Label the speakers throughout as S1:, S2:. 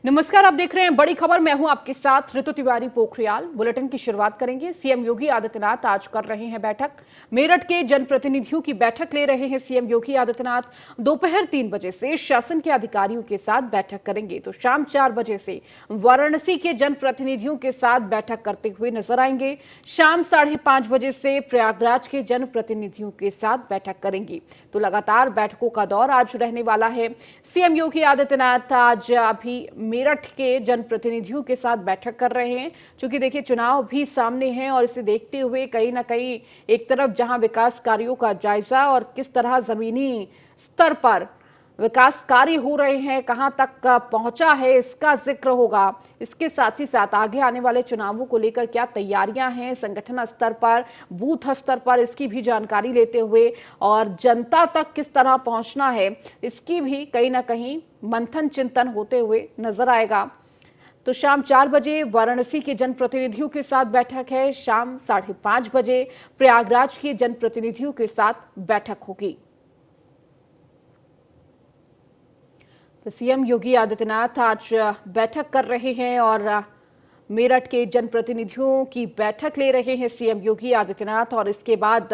S1: नमस्कार, आप देख रहे हैं बड़ी खबर। मैं हूं आपके साथ ऋतु तिवारी पोखरियाल। बुलेटिन की शुरुआत करेंगे। सीएम योगी आदित्यनाथ आज कर रहे हैं बैठक। मेरठ के जनप्रतिनिधियों की बैठक ले रहे हैं सीएम योगी आदित्यनाथ। दोपहर 3 बजे से शासन के अधिकारियों के साथ बैठक करेंगे तो शाम 4 बजे से वाराणसी के जनप्रतिनिधियों के साथ बैठक करते हुए नजर आएंगे। शाम 5:30 बजे से प्रयागराज के जनप्रतिनिधियों के साथ बैठक करेंगे। तो लगातार बैठकों का दौर आज रहने वाला है। सीएम योगी आदित्यनाथ आज अभी मेरठ के जनप्रतिनिधियों के साथ बैठक कर रहे हैं, क्योंकि देखिए चुनाव भी सामने हैं और इसे देखते हुए कहीं ना कहीं एक तरफ जहां विकास कार्यों का जायजा और किस तरह जमीनी स्तर पर विकास कार्य हो रहे हैं, कहां तक पहुंचा है, इसका जिक्र होगा। इसके साथ ही साथ आगे आने वाले चुनावों को लेकर क्या तैयारियां हैं संगठन स्तर पर, बूथ स्तर पर, इसकी भी जानकारी लेते हुए और जनता तक किस तरह पहुंचना है, इसकी भी कहीं ना कहीं मंथन चिंतन होते हुए नजर आएगा। तो शाम 4 बजे वाराणसी के जनप्रतिनिधियों के साथ बैठक है। शाम 5:30 बजे प्रयागराज के जनप्रतिनिधियों के साथ बैठक होगी। तो सीएम योगी आदित्यनाथ आज बैठक कर रहे हैं और मेरठ के जनप्रतिनिधियों की बैठक ले रहे हैं सीएम योगी आदित्यनाथ। और इसके बाद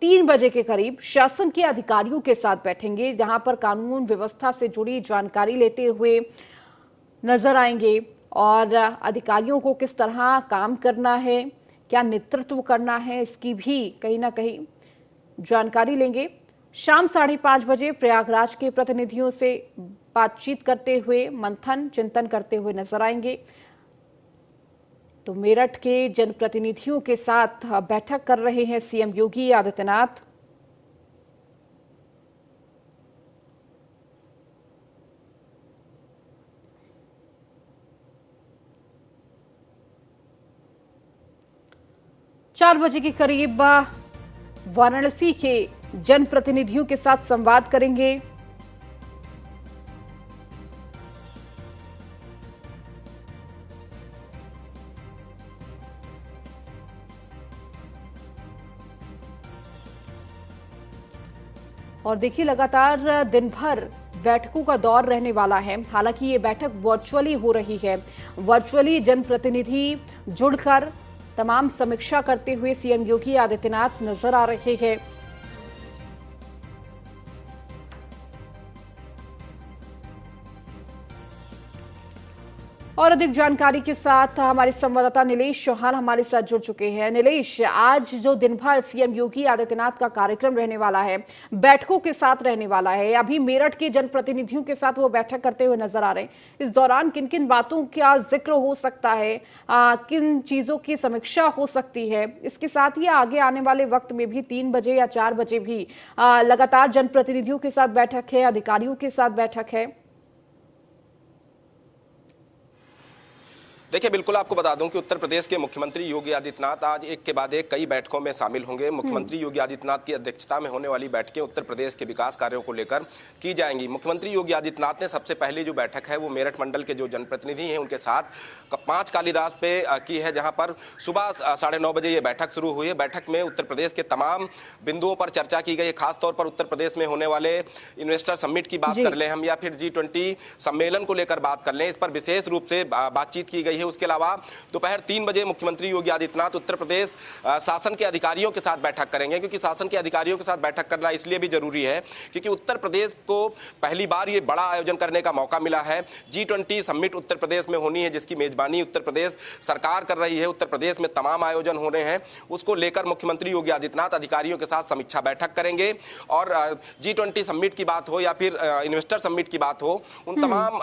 S1: 3 बजे के करीब शासन के अधिकारियों के साथ बैठेंगे, जहां पर कानून व्यवस्था से जुड़ी जानकारी लेते हुए नजर आएंगे और अधिकारियों को किस तरह काम करना है, क्या नेतृत्व करना है, इसकी भी कहीं ना कहीं जानकारी लेंगे। शाम 5:30 बजे प्रयागराज के प्रतिनिधियों से बातचीत करते हुए, मंथन चिंतन करते हुए नजर आएंगे। तो मेरठ के जनप्रतिनिधियों के साथ बैठक कर रहे हैं सीएम योगी आदित्यनाथ। चार बजे के करीब वाराणसी के जनप्रतिनिधियों के साथ संवाद करेंगे। और देखिए लगातार दिन भर बैठकों का दौर रहने वाला है। हालांकि ये बैठक वर्चुअली हो रही है। वर्चुअली जनप्रतिनिधि जुड़कर तमाम समीक्षा करते हुए सीएम योगी आदित्यनाथ नजर आ रहे हैं। और अधिक जानकारी के साथ हमारे संवाददाता नीलेश चौहान हमारे साथ जुड़ चुके हैं। नीलेश, आज जो दिन भर सीएम योगी आदित्यनाथ का कार्यक्रम रहने वाला है, बैठकों के साथ रहने वाला है, अभी मेरठ के जनप्रतिनिधियों के साथ वो बैठक करते हुए नजर आ रहे हैं। इस दौरान किन किन बातों का जिक्र हो सकता है, किन चीजों की समीक्षा हो सकती है? इसके साथ ही आगे आने वाले वक्त में भी 3 बजे या 4 बजे भी लगातार जनप्रतिनिधियों के साथ बैठक है, अधिकारियों के साथ बैठक है।
S2: देखिए, बिल्कुल आपको बता दूं कि उत्तर प्रदेश के मुख्यमंत्री योगी आदित्यनाथ आज एक के बाद एक कई बैठकों में शामिल होंगे। मुख्यमंत्री योगी आदित्यनाथ की अध्यक्षता में होने वाली बैठकें उत्तर प्रदेश के विकास कार्यों को लेकर की जाएंगी। मुख्यमंत्री योगी आदित्यनाथ ने सबसे पहली जो बैठक है वो मेरठ मंडल के जो जनप्रतिनिधि हैं उनके साथ 5 कालीदास पे की है, जहां पर सुबह 9:30 बजे ये बैठक शुरू हुई है। बैठक में उत्तर प्रदेश के तमाम बिंदुओं पर चर्चा की गई है। खासतौर पर उत्तर प्रदेश में होने वाले इन्वेस्टर समिट की बात कर लें हम, या फिर G20 सम्मेलन को लेकर बात कर लें, इस पर विशेष रूप से बातचीत की गई है। उसके अलावा दोपहर 3 बजे मुख्यमंत्री योगी आदित्यनाथ उत्तर प्रदेश शासन के अधिकारियों के साथ बैठक करेंगे, क्योंकि शासन के अधिकारियों के साथ बैठक करना इसलिए भी जरूरी है क्योंकि उत्तर प्रदेश को पहली बार ये बड़ा आयोजन करने का मौका मिला है। G20 समिट उत्तर प्रदेश में होनी है, जिसकी मेजबानी उत्तर प्रदेश सरकार कर रही है। उत्तर प्रदेश में तमाम आयोजन हो रहे हैं, उसको लेकर मुख्यमंत्री योगी आदित्यनाथ अधिकारियों के साथ समीक्षा बैठक करेंगे। और G20 समिट की बात हो या फिर इन्वेस्टर समिट की बात हो, उन तमाम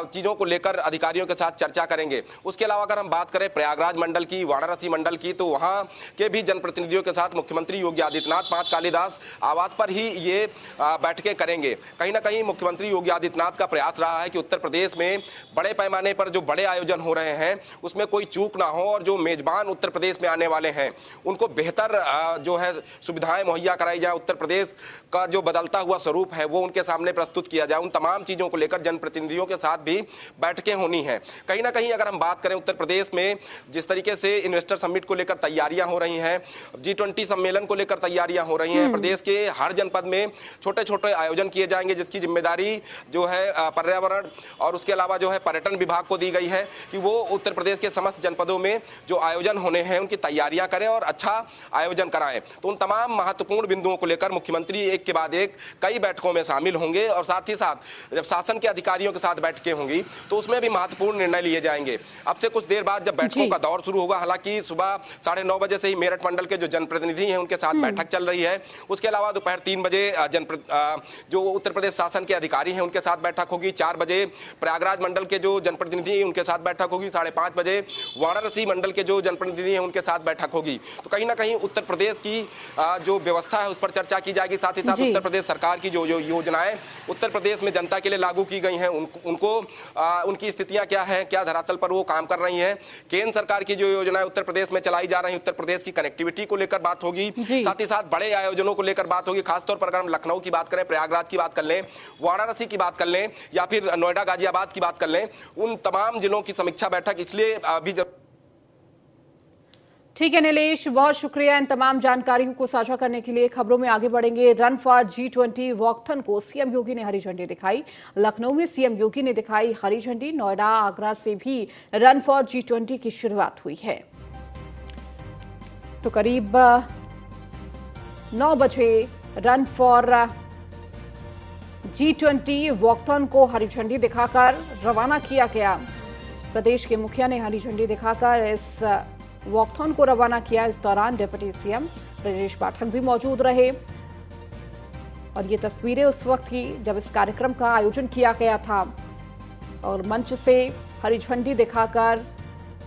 S2: चीजों को लेकर अधिकारियों के साथ चर्चा करेंगे। उसके अलावा अगर हम बात करें प्रयागराज मंडल की, वाराणसी मंडल की, तो वहां के भी जनप्रतिनिधियों के साथ मुख्यमंत्री योगी आदित्यनाथ 5 कालीदास आवास पर ही ये बैठकें करेंगे। कहीं ना कहीं मुख्यमंत्री योगी आदित्यनाथ का प्रयास रहा है कि उत्तर प्रदेश में बड़े पैमाने पर जो बड़े आयोजन हो रहे हैं उसमें कोई चूक ना हो, और जो मेजबान उत्तर प्रदेश में आने वाले हैं उनको बेहतर जो है सुविधाएं मुहैया कराई जाए। उत्तर प्रदेश का जो बदलता हुआ स्वरूप है वो उनके सामने प्रस्तुत किया जाए। उन तमाम चीजों को लेकर जनप्रतिनिधियों के साथ भी बैठकें होनी है। कहीं ना कहीं कहीं अगर हम बात करें उत्तर प्रदेश में जिस तरीके से इन्वेस्टर समिट को लेकर तैयारियां हो रही हैं, G20 सम्मेलन को लेकर तैयारियां हो रही हैं, प्रदेश के हर जनपद में छोटे छोटे आयोजन किए जाएंगे जिसकी जिम्मेदारी जो है पर्यावरण और उसके अलावा जो है पर्यटन विभाग को दी गई है कि वो उत्तर प्रदेश के समस्त जनपदों में जो आयोजन होने हैं उनकी तैयारियां करें और अच्छा आयोजन कराएं। तो उन तमाम महत्वपूर्ण बिंदुओं को लेकर मुख्यमंत्री एक के बाद एक कई बैठकों में शामिल होंगे और साथ ही साथ जब शासन के अधिकारियों के साथ बैठकें होंगी तो उसमें भी महत्वपूर्ण निर्णय लिए जाएंगे। अब से कुछ देर बाद जब बैठकों का दौर शुरू होगा, हालांकि सुबह 9:30 बजे से ही मेरठ मंडल के जो जनप्रतिनिधि हैं उनके साथ बैठक चल रही है। उसके अलावा दोपहर 3 बजे जो उत्तर प्रदेश शासन के अधिकारी हैं उनके साथ बैठक होगी। 4 बजे प्रयागराज मंडल के जो जनप्रतिनिधि हैं उनके साथ बैठक होगी। 5:30 बजे वाराणसी मंडल के जो जनप्रतिनिधि हैं उनके साथ बैठक होगी। तो कहीं ना कहीं उत्तर प्रदेश की जो व्यवस्था है उस पर चर्चा की जाएगी। साथ ही साथ उत्तर प्रदेश सरकार की जो योजनाएं उत्तर प्रदेश में जनता के लिए लागू की गई हैं उनको उनकी स्थितियां क्या है, क्या धरातल पर वो काम कर रही हैं। केंद्र सरकार की जो योजनाएं उत्तर प्रदेश में चलाई जा रही हैं, उत्तर प्रदेश की कनेक्टिविटी को लेकर बात होगी। साथ ही साथ बड़े आयोजनों को लेकर बात होगी। खासतौर पर अगर हम लखनऊ की बात करें, प्रयागराज की बात कर लें, वाराणसी की बात कर लें या फिर नोएडा गाजियाबाद की बात कर लें, उन तमाम जिलों की समीक्षा बैठक इसलिए अभी जब
S1: ठीक है नीलेश, बहुत शुक्रिया इन तमाम जानकारियों को साझा करने के लिए। खबरों में आगे बढ़ेंगे। रन फॉर G20 वॉकथन को सीएम योगी ने हरी झंडी दिखाई। लखनऊ में सीएम योगी ने दिखाई हरी झंडी। नोएडा, आगरा से भी रन फॉर G20 की शुरुआत हुई है। तो करीब 9 बजे रन फॉर G20 वॉकथन को हरी झंडी दिखाकर रवाना किया गया। प्रदेश के मुखिया ने हरी झंडी दिखाकर इस वॉकथॉन को रवाना किया। इस दौरान डिप्टी सीएम ब्रजेश पाठक भी मौजूद रहे और ये तस्वीरें उस वक्त की जब इस कार्यक्रम का आयोजन किया गया था और मंच से हरी झंडी दिखाकर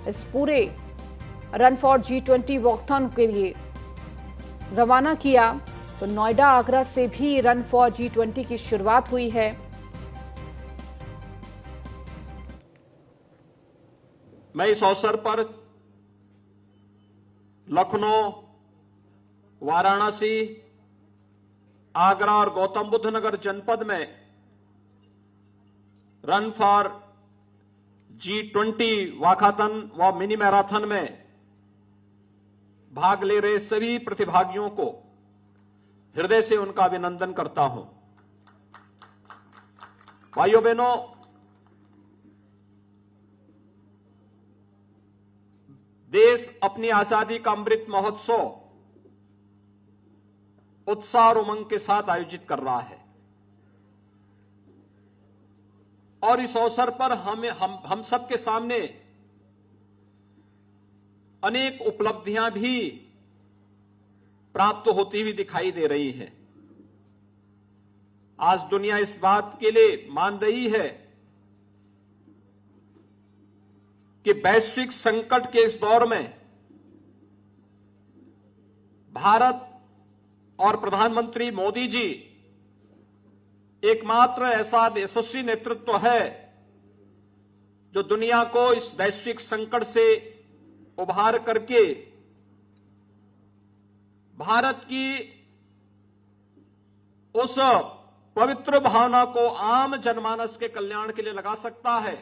S1: इस पूरे रन फॉर G20 वॉकथॉन के लिए रवाना किया। तो नोएडा, आगरा से भी रन फॉर G20 की शुरुआत हुई है।
S3: मैं इस अवसर पर लखनऊ, वाराणसी, आगरा और गौतम बुद्ध नगर जनपद में रन फॉर G20 वाकाथन व मिनी मैराथन में भाग ले रहे सभी प्रतिभागियों को हृदय से उनका अभिनंदन करता हूं। भाइयों बहनों, देश अपनी आजादी का अमृत महोत्सव उत्साह और उमंग के साथ आयोजित कर रहा है और इस अवसर पर हम सबके सामने अनेक उपलब्धियां भी प्राप्त होती हुई दिखाई दे रही हैं। आज दुनिया इस बात के लिए मान रही है कि वैश्विक संकट के इस दौर में भारत और प्रधानमंत्री मोदी जी एकमात्र ऐसा यशस्वी नेतृत्व है जो दुनिया को इस वैश्विक संकट से उभार करके भारत की उस पवित्र भावना को आम जनमानस के कल्याण के लिए लगा सकता है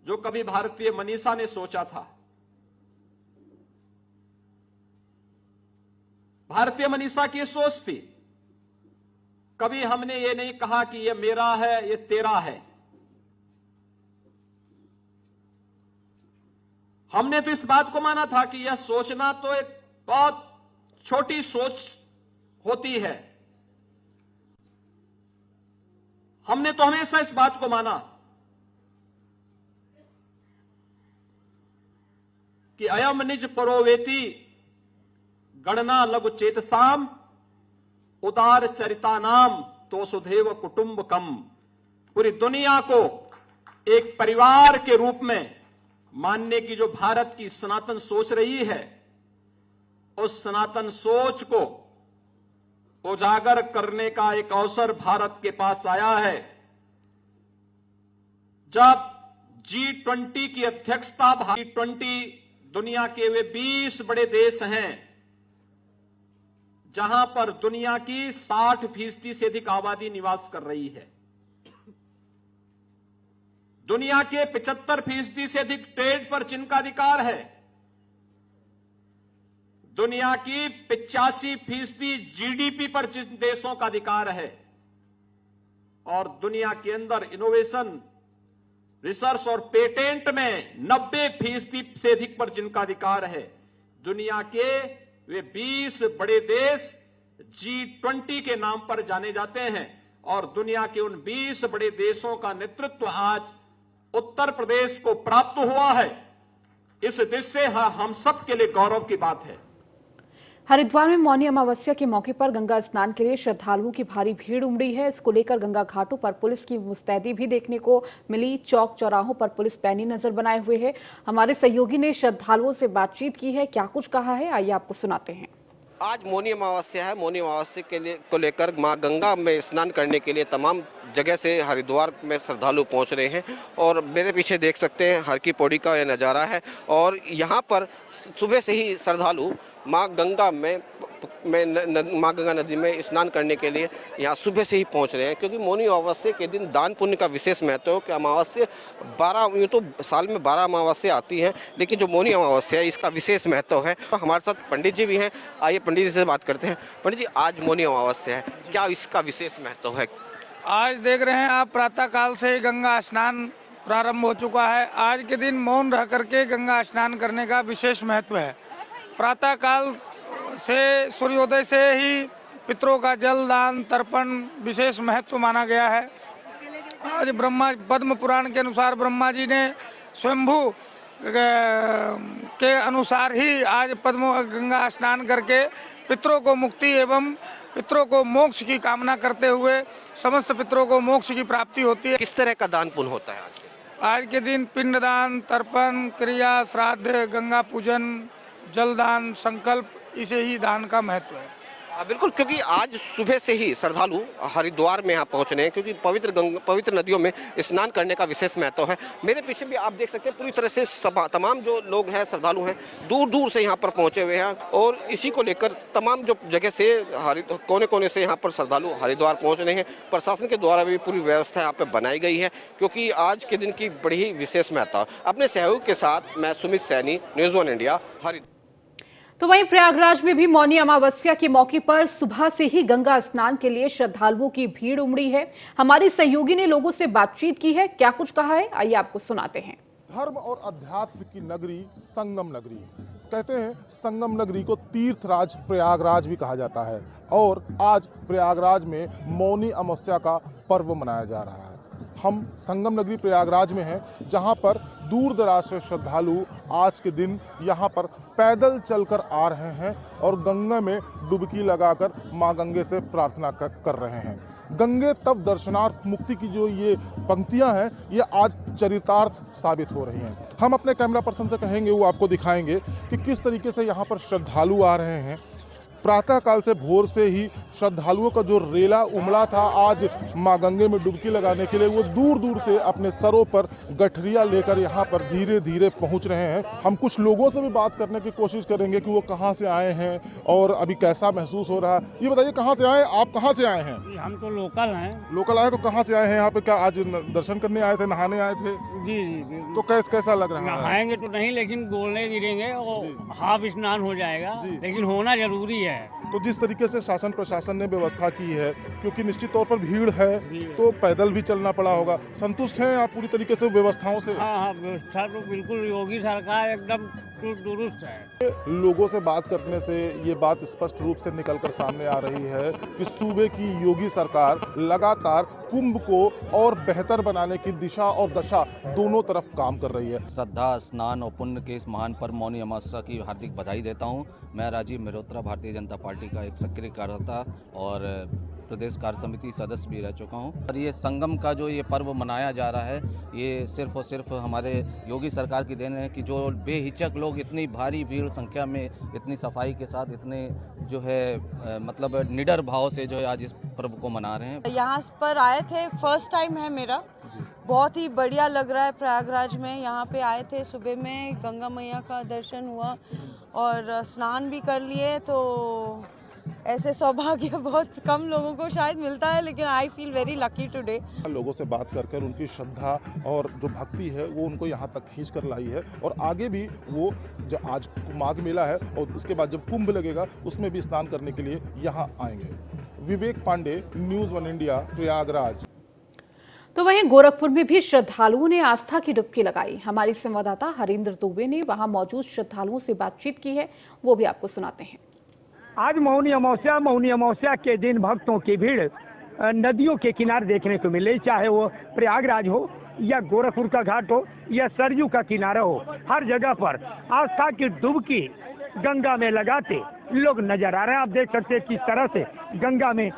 S3: जो कभी भारतीय मनीषा ने सोचा था। भारतीय मनीषा की सोच थी, कभी हमने ये नहीं कहा कि ये मेरा है, ये तेरा है। हमने तो इस बात को माना था कि यह सोचना तो एक बहुत छोटी सोच होती है। हमने तो हमेशा इस बात को माना कि अयम निज परोवेति गणना लघु चेतसाम उदार चरिता नाम तो सुधेव कुटुंबकम। पूरी दुनिया को एक परिवार के रूप में मानने की जो भारत की सनातन सोच रही है, उस सनातन सोच को उजागर करने का एक अवसर भारत के पास आया है। जब G20 की अध्यक्षता, G20 दुनिया के वे 20 बड़े देश हैं जहां पर दुनिया की 60% से अधिक आबादी निवास कर रही है। दुनिया के 75% से अधिक ट्रेड पर चीन का अधिकार है। दुनिया की 85% जीडीपी पर जिन देशों का अधिकार है और दुनिया के अंदर इनोवेशन, रिसर्च और पेटेंट में 90% से अधिक पर जिनका अधिकार है। दुनिया के वे 20 बड़े देश G20 के नाम पर जाने जाते हैं और दुनिया के उन 20 बड़े देशों का नेतृत्व आज उत्तर प्रदेश को प्राप्त हुआ है। इस दिशा से हम सब के लिए गौरव की बात है।
S1: हरिद्वार में मौनी अमावस्या के मौके पर गंगा स्नान के लिए श्रद्धालुओं की भारी भीड़ उमड़ी है। इसको लेकर गंगा घाटों पर पुलिस की मुस्तैदी भी देखने को मिली। चौक चौराहों पर पुलिस पैनी नजर बनाए हुए है। हमारे सहयोगी ने श्रद्धालुओं से बातचीत की है, क्या कुछ कहा है, आइए आपको सुनाते हैं।
S4: आज मौनी अमावस्या है। मौनी अमावस्या को लेकर मां गंगा में स्नान करने के लिए तमाम जगह से हरिद्वार में श्रद्धालु पहुंच रहे हैं और मेरे पीछे देख सकते हैं हर की पौड़ी का यह नज़ारा है। और यहां पर सुबह से ही श्रद्धालु मां गंगा नदी में स्नान करने के लिए यहाँ सुबह से ही पहुँच रहे हैं, क्योंकि मौनी अमावस्या के दिन दान पुण्य का विशेष महत्व है। कि अमावस्या 12 यूँ तो साल में 12 अमावस्या आती हैं, लेकिन जो मौनी अमावस्या है इसका विशेष महत्व है। तो हमारे साथ पंडित जी भी हैं, आइए पंडित जी से बात करते हैं। पंडित जी, आज मौनी अमावस्या है, क्या इसका विशेष महत्व है?
S5: आज देख रहे हैं आप, प्रातःकाल से गंगा स्नान प्रारंभ हो चुका है। आज के दिन मौन रह करके गंगा स्नान करने का विशेष महत्व है। प्रातःकाल से सूर्योदय से ही पितरों का जल दान तर्पण विशेष महत्व माना गया है। आज पद्म पुराण के अनुसार ब्रह्मा जी ने स्वयंभू के अनुसार ही आज गंगा स्नान करके पितरों को मुक्ति एवं पितरों को मोक्ष की कामना करते हुए समस्त पितरों को मोक्ष की प्राप्ति होती है।
S4: किस तरह का दान पुण्य होता है
S5: आज के दिन? पिंडदान, तर्पण, क्रिया, श्राद्ध, गंगा पूजन, जलदान, संकल्प, इसे ही दान का महत्व है।
S4: बिल्कुल, क्योंकि आज सुबह से ही श्रद्धालु हरिद्वार में यहाँ पहुँच रहे हैं, क्योंकि पवित्र नदियों में स्नान करने का विशेष महत्व है। मेरे पीछे भी आप देख सकते हैं पूरी तरह से तमाम जो लोग हैं, श्रद्धालु हैं, दूर दूर से यहाँ पर पहुँचे हुए हैं और इसी को लेकर तमाम जो जगह से कोने कोने से यहाँ पर श्रद्धालु हरिद्वार पहुँच रहे हैं। प्रशासन के द्वारा भी पूरी व्यवस्था यहाँ पर बनाई गई है, क्योंकि आज के दिन की बड़ी ही विशेष महत्व। अपने सहयोग के साथ मैं सुमित सैनी, न्यूज़ 1 इंडिया, हरिद्वार।
S1: तो वहीं प्रयागराज में भी मौनी अमावस्या के मौके पर सुबह से ही गंगा स्नान के लिए श्रद्धालुओं की भीड़ उमड़ी है। हमारी सहयोगी ने लोगों से बातचीत की है, क्या कुछ कहा है, आइए आपको सुनाते हैं।
S6: धर्म और अध्यात्म की नगरी, संगम नगरी। कहते हैं संगम नगरी को तीर्थराज प्रयागराज भी कहा जाता है और आज प्रयागराज में मौनी अमावस्या का पर्व मनाया जा रहा है। हम संगम नगरी प्रयागराज में हैं, जहां पर दूर दराज से श्रद्धालु आज के दिन यहां पर पैदल चलकर आ रहे हैं और गंगा में डुबकी लगाकर मां गंगे से प्रार्थना कर रहे हैं। गंगे तब दर्शनार्थ मुक्ति की जो ये पंक्तियां हैं, ये आज चरितार्थ साबित हो रही हैं। हम अपने कैमरा पर्सन से कहेंगे, वो आपको दिखाएंगे कि किस तरीके से यहाँ पर श्रद्धालु आ रहे हैं। प्रातःकाल से भोर से ही श्रद्धालुओं का जो रेला उमड़ा था आज मां गंगे में डुबकी लगाने के लिए, वो दूर दूर से अपने सरों पर गठरिया लेकर यहाँ पर धीरे धीरे पहुँच रहे हैं। हम कुछ लोगों से भी बात करने की कोशिश करेंगे कि वो कहाँ से आए हैं और अभी कैसा महसूस हो रहा है। ये बताइए, कहाँ से आए आप? कहाँ से आए हैं?
S7: हम तो लोकल हैं।
S6: लोकल आए तो कहाँ से आए हैं यहाँ पे? क्या आज दर्शन करने आए थे, नहाने आए थे?
S7: जी जी।
S6: तो कैसा लग रहा है?
S7: नहाएंगे तो नहीं, लेकिन गोलने गिरेंगे और हाफ स्नान हो जाएगा, लेकिन होना जरूरी है।
S6: तो जिस तरीके से शासन प्रशासन ने व्यवस्था की है, क्योंकि निश्चित तौर पर भीड़ है तो पैदल भी चलना पड़ा होगा, संतुष्ट हैं आप पूरी तरीके से व्यवस्थाओं से?
S7: हाँ, व्यवस्था तो बिल्कुल योगी सरकार एकदम दुरुस्त है।
S6: लोगों से बात करने से ये बात स्पष्ट रूप से निकलकर सामने आ रही है कि सूबे की योगी सरकार लगातार कुंभ को और बेहतर बनाने की दिशा और दशा दोनों तरफ काम कर रही है।
S8: श्रद्धा, स्नान और पुण्य के इस महान पर्व मौनी अमावस्या की हार्दिक बधाई देता हूं। मैं राजीव मेहरोत्रा, भारतीय जनता पार्टी का एक सक्रिय कार्यकर्ता और प्रदेश कार्य समिति सदस्य भी रह चुका हूं। और ये संगम का जो ये पर्व मनाया जा रहा है, ये सिर्फ और सिर्फ हमारे योगी सरकार की देन है कि जो बेहिचक लोग इतनी भारी भीड़ संख्या में, इतनी सफाई के साथ, इतने जो है मतलब निडर भाव से जो है आज इस पर्व को मना रहे हैं।
S9: यहाँ पर आए थे, फर्स्ट टाइम है मेरा, बहुत ही बढ़िया लग रहा है। प्रयागराज में यहाँ पे आए थे, सुबह में गंगा मैया का दर्शन हुआ और स्नान भी कर लिए, तो ऐसे सौभाग्य बहुत कम लोगों को शायद मिलता है, लेकिन I feel very lucky today.
S6: लोगों से बात कर कर उनकी श्रद्धा और जो भक्ति है वो उनको यहाँ तक खींच कर लाई है, और आगे भी वो जो आज माघ मेला है और उसके बाद जब कुंभ लगेगा उसमें भी स्नान करने के लिए यहाँ आएंगे। विवेक पांडे, न्यूज़ 1 इंडिया, प्रयागराज।
S1: तो वहीं गोरखपुर में भी श्रद्धालुओं ने आस्था की डुबकी लगाई। हमारी संवाददाता हरिंद्र दुबे ने वहां मौजूद श्रद्धालुओं से बातचीत की है, वो भी आपको सुनाते हैं।
S10: आज मौनी अमावस्या के दिन भक्तों की भीड़ नदियों के किनारे देखने को मिले, चाहे वो प्रयागराज हो या गोरखपुर का घाट हो या सरयू का किनारा हो। हर जगह पर आस्था की डुबकी गंगा में लगाते लोग नजर आ रहे हैं। आप देख सकते हैं किस तरह से गंगा में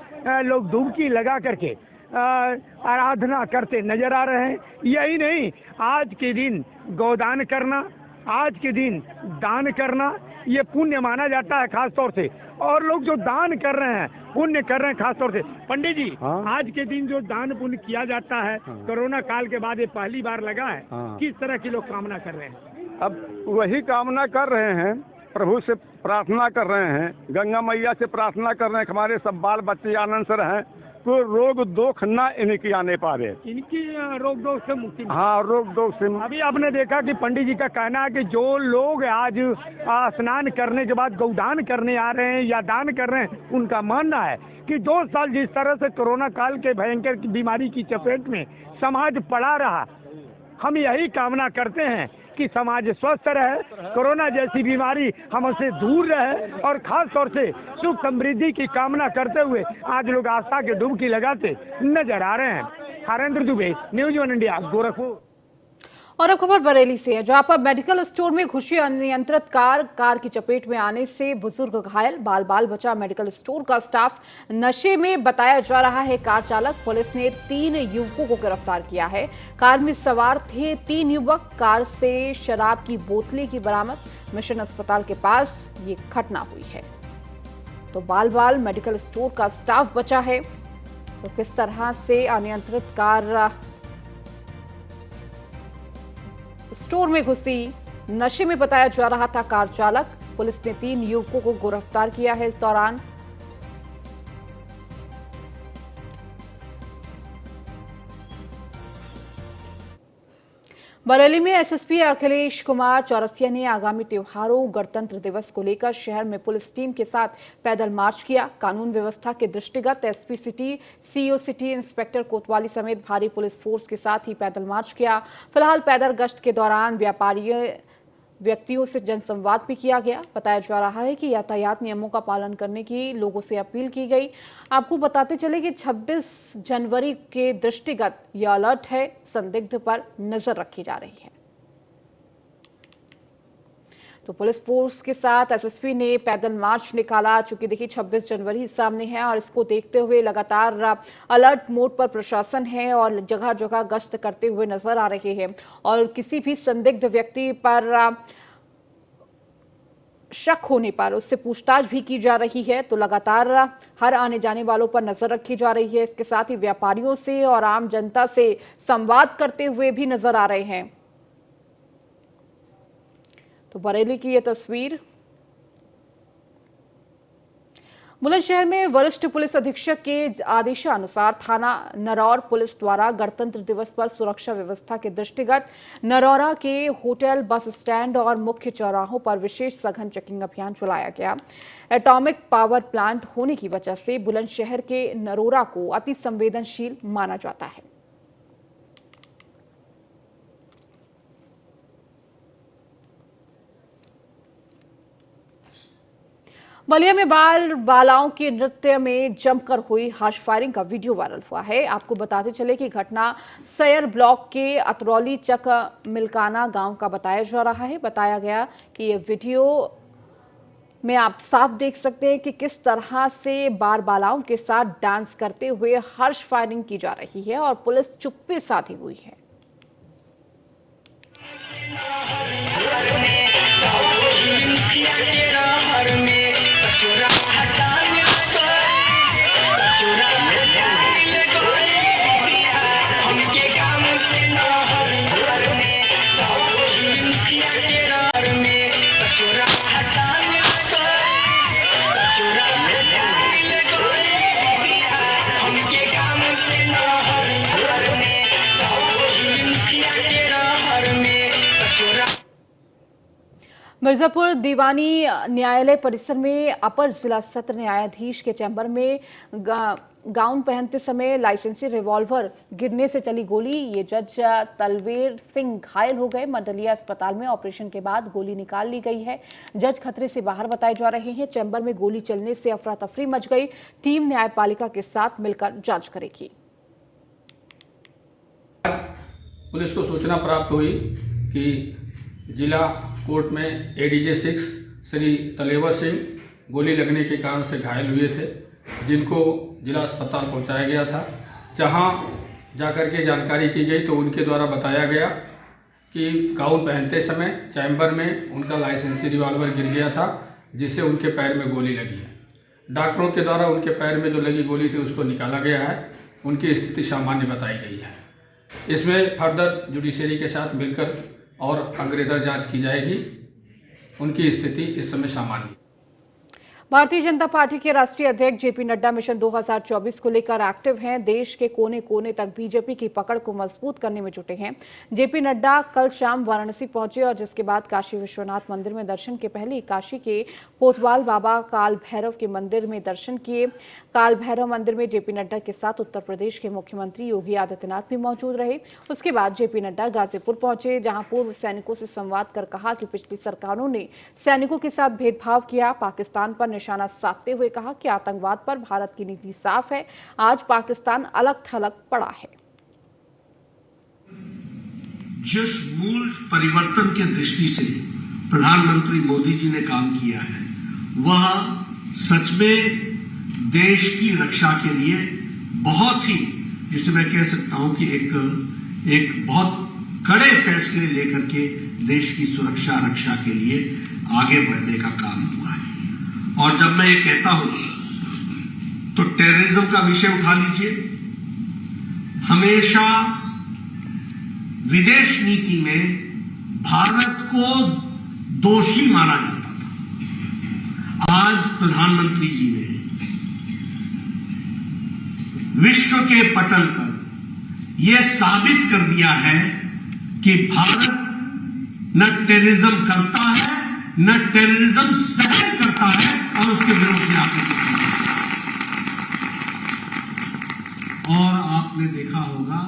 S10: लोग डुबकी लगा करके आराधना करते नजर आ रहे हैं। यही नहीं, आज के दिन गोदान करना, आज के दिन दान करना ये पुण्य माना जाता है खास तौर से, और लोग जो दान कर रहे हैं, पुण्य कर रहे हैं खास तौर से। पंडित जी, आज के दिन जो दान पुण्य किया जाता है, कोरोना काल के बाद ये पहली बार लगा है, किस तरह की लोग कामना कर रहे हैं?
S11: अब वही कामना कर रहे हैं, प्रभु से प्रार्थना कर रहे हैं, गंगा मैया से प्रार्थना कर रहे हैं, हमारे सब बाल बच्चे आनंद से रहें, कोई रोग दोष न इनकी आने पावे,
S10: इनकी रोग दोष से मुक्ति।
S11: हाँ, रोग दोष से।
S10: अभी आपने देखा कि पंडित जी का कहना है कि जो लोग आज स्नान करने के बाद गौदान करने आ रहे हैं या दान कर रहे हैं, उनका मानना है कि 2 साल जिस तरह से कोरोना काल के भयंकर बीमारी की चपेट में समाज पड़ा रहा, हम यही कामना करते हैं कि समाज स्वस्थ रहे, कोरोना जैसी बीमारी हमसे दूर रहे, और खास तौर से सुख समृद्धि की कामना करते हुए आज लोग आस्था के डुबकी लगाते नजर आ रहे हैं। Harendra Dubey, news 1 India, Gorakhpur.
S1: और अब खबर बरेली से है, जहां पर मेडिकल स्टोर में घुसी अनियंत्रित कार की चपेट में आने से बुजुर्ग घायल, बाल बाल बचा मेडिकल स्टोर का स्टाफ। नशे में बताया जा रहा है कार चालक। पुलिस ने 3 युवकों को गिरफ्तार किया है। कार में सवार थे 3 युवक। कार से शराब की बोतलें की बरामद। मिशन अस्पताल के पास ये घटना हुई है। तो बाल बाल मेडिकल स्टोर का स्टाफ बचा है। तो किस तरह से अनियंत्रित कार स्टोर में घुसी, नशे में बताया जा रहा था कार चालक। पुलिस ने 3 युवकों को गिरफ्तार किया है। इस दौरान बरेली में एसएसपी अखिलेश कुमार चौरसिया ने आगामी त्योहारों गणतंत्र दिवस को लेकर शहर में पुलिस टीम के साथ पैदल मार्च किया। कानून व्यवस्था के दृष्टिगत SP city, CO city, inspector कोतवाली समेत भारी पुलिस फोर्स के साथ ही पैदल मार्च किया। फिलहाल पैदल गश्त के दौरान व्यक्तियों से जनसंवाद भी किया गया। बताया जा रहा है कि यातायात नियमों का पालन करने की लोगों से अपील की गई। आपको बताते चले कि 26 जनवरी के दृष्टिगत यह अलर्ट है, संदिग्ध पर नजर रखी जा रही है। तो पुलिस फोर्स के साथ एसएसपी ने पैदल मार्च निकाला। चूंकि देखिए 26 जनवरी सामने है और इसको देखते हुए लगातार अलर्ट मोड पर प्रशासन है और जगह जगह गश्त करते हुए नजर आ रहे हैं। और किसी भी संदिग्ध व्यक्ति पर शक होने पर उससे पूछताछ भी की जा रही है। तो लगातार हर आने जाने वालों पर नजर रखी जा रही है। इसके साथ ही व्यापारियों से और आम जनता से संवाद करते हुए भी नजर आ रहे हैं। तो बरेली की यह तस्वीर। बुलंदशहर में वरिष्ठ पुलिस अधीक्षक के आदेशानुसार थाना नरौर पुलिस द्वारा गणतंत्र दिवस पर सुरक्षा व्यवस्था के दृष्टिगत नरौरा के होटल, बस स्टैंड और मुख्य चौराहों पर विशेष सघन चेकिंग अभियान चलाया गया। एटॉमिक पावर प्लांट होने की वजह से बुलंदशहर के नरौरा को अति संवेदनशील माना जाता है। बलिया में बालाओं के नृत्य में जमकर हुई हार्श फायरिंग का वीडियो वायरल हुआ है। आपको बताते चले कि घटना सैयर ब्लॉक के अतरौली चक मिलकाना गांव का बताया जा रहा है। बताया गया कि ये वीडियो में आप साफ देख सकते हैं कि किस तरह से बालाओं के साथ डांस करते हुए हार्श फायरिंग की जा रही है और पुलिस चुप्पी साधी हुई है। मिर्जापुर दीवानी न्यायालय परिसर में अपर जिला सत्र न्यायाधीश के चैम्बर में गाउन पहनते समय लाइसेंसी रिवॉल्वर गिरने से चली गोली। ये जज तलवीर सिंह घायल हो गए। मंडलीय अस्पताल में ऑपरेशन के बाद गोली निकाल ली गई है। जज खतरे से बाहर बताए जा रहे हैं। चैम्बर में गोली चलने से अफरा तफरी मच गई। टीम न्यायपालिका के साथ मिलकर जांच करेगी।
S12: पुलिस को सूचना प्राप्त हुई कि जिला कोर्ट में एडीजे 6 श्री तलेवर सिंह गोली लगने के कारण से घायल हुए थे, जिनको जिला अस्पताल पहुंचाया गया था। जहां जाकर के जानकारी की गई तो उनके द्वारा बताया गया कि गाउन पहनते समय चैम्बर में उनका लाइसेंसी रिवॉल्वर गिर गया था, जिससे उनके पैर में गोली लगी है। डॉक्टरों के द्वारा उनके पैर में जो लगी गोली थी उसको निकाला गया है। उनकी स्थिति सामान्य बताई गई है। इसमें फर्दर जुडिशरी के साथ मिलकर और अग्रेतर जांच की जाएगी। उनकी स्थिति इस समय सामान्य।
S1: भारतीय जनता पार्टी के राष्ट्रीय अध्यक्ष जेपी नड्डा मिशन 2024 को लेकर एक्टिव हैं। देश के कोने कोने तक बीजेपी की पकड़ को मजबूत करने में जुटे हैं। जेपी नड्डा कल शाम वाराणसी पहुंचे और जिसके बाद काशी विश्वनाथ मंदिर में दर्शन के पहले काशी के कोतवाल बाबा काल भैरव के मंदिर में दर्शन किए। काल भैरव मंदिर में जेपी नड्डा के साथ उत्तर प्रदेश के मुख्यमंत्री योगी आदित्यनाथ भी मौजूद रहे। उसके बाद जेपी नड्डा गाजीपुर पहुंचे, जहां पूर्व सैनिकों से संवाद कर कहा कि पिछली सरकारों ने सैनिकों के साथ भेदभाव किया। पाकिस्तान पर निशाना साधते हुए कहा कि आतंकवाद पर भारत की नीति साफ है। आज पाकिस्तान अलग थलग पड़ा है।
S13: जिस मूल परिवर्तन के दृष्टि से प्रधानमंत्री मोदी जी ने काम किया है, वह सच में देश की रक्षा के लिए बहुत ही, जिसे मैं कह सकता हूं कि एक बहुत कड़े फैसले लेकर के देश की सुरक्षा रक्षा के लिए आगे बढ़ने का काम हुआ है। और जब मैं ये कहता हूं तो टेररिज्म का विषय उठा लीजिए। हमेशा विदेश नीति में भारत को दोषी माना जाता था। आज प्रधानमंत्री जी ने विश्व के पटल पर यह साबित कर दिया है कि भारत न टेररिज्म करता है, न टेररिज्म सहन करता है और उसके विरोध में आकर और आपने देखा होगा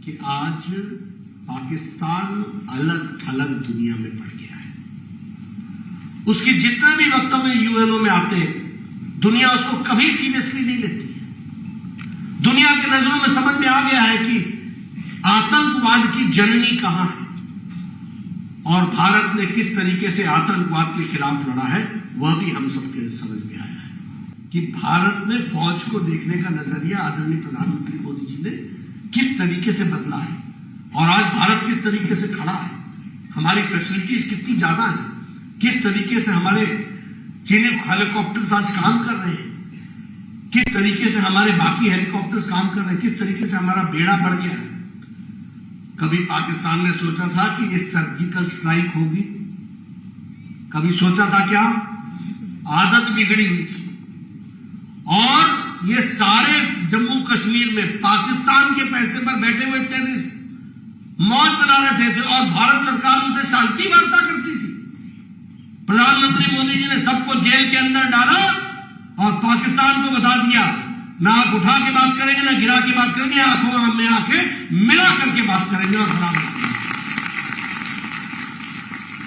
S13: कि आज पाकिस्तान अलग थलग दुनिया में पड़ गया है। उसके जितने भी वक्तव्य यूएनओ में आते हैं, दुनिया उसको कभी सीरियसली नहीं लेती है। दुनिया की नजरों में समझ में आ गया है कि आतंकवाद की जननी कहां है और भारत ने किस तरीके से आतंकवाद के खिलाफ लड़ा है, वह भी हम सबके समझ में आया है कि भारत में फौज को देखने का नजरिया आदरणीय प्रधानमंत्री मोदी जी ने किस तरीके से बदला है और आज भारत किस तरीके से खड़ा है। हमारी फैसिलिटीज कितनी ज्यादा है, किस तरीके से हमारे चीनिक हेलीकॉप्टर्स आज काम कर रहे हैं, किस तरीके से हमारे बाकी हेलीकॉप्टर्स काम कर रहे हैं, किस तरीके से हमारा बेड़ा बढ़ गया है। कभी पाकिस्तान ने सोचा था कि ये सर्जिकल स्ट्राइक होगी, कभी सोचा था क्या? आदत बिगड़ी हुई थी और ये सारे जम्मू कश्मीर में पाकिस्तान के पैसे पर बैठे हुए टेररिस्ट मौज बना रहे थे और भारत सरकार उनसे शांति वार्ता करती थी। प्रधानमंत्री मोदी जी ने सबको जेल के अंदर डाला और पाकिस्तान को बता दिया, ना आप उठा के बात करेंगे, ना गिरा के बात करेंगे, आंखों में आंखें मिला करके बात करेंगे और खड़ा करेंगे।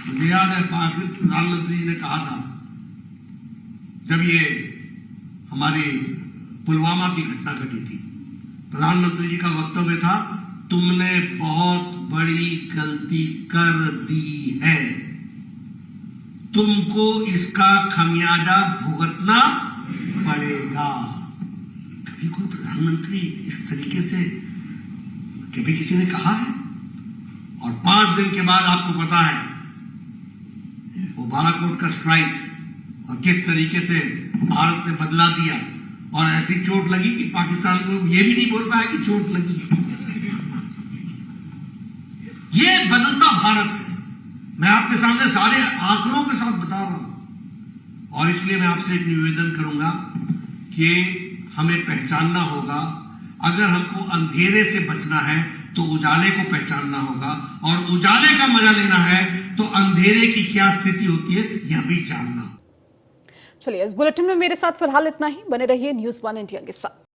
S13: मुझे याद है प्रधानमंत्री जी ने कहा था, जब ये हमारी पुलवामा की घटना घटी थी, प्रधानमंत्री जी का वक्तव्य था, तुमने बहुत बड़ी गलती कर दी है, तुमको इसका खमियाजा भुगतना पड़ेगा। कभी कोई प्रधानमंत्री इस तरीके से कभी किसी ने कहा है? और 5 दिन के बाद आपको पता है वो बालाकोट का स्ट्राइक और किस तरीके से भारत ने बदला दिया और ऐसी चोट लगी कि पाकिस्तान को ये भी नहीं बोल पाया कि चोट लगी। ये बदलता भारत है। मैं आपके सामने सारे आंकड़ों के साथ बता रहा हूं और इसलिए मैं आपसे एक निवेदन करूंगा कि हमें पहचानना होगा। अगर हमको अंधेरे से बचना है तो उजाले को पहचानना होगा और उजाले का मजा लेना है तो अंधेरे की क्या स्थिति होती है यह भी जानना।
S1: चलिए, इस बुलेटिन में मेरे साथ फिलहाल इतना ही। बने रहिए न्यूज़ 1 इंडिया के साथ।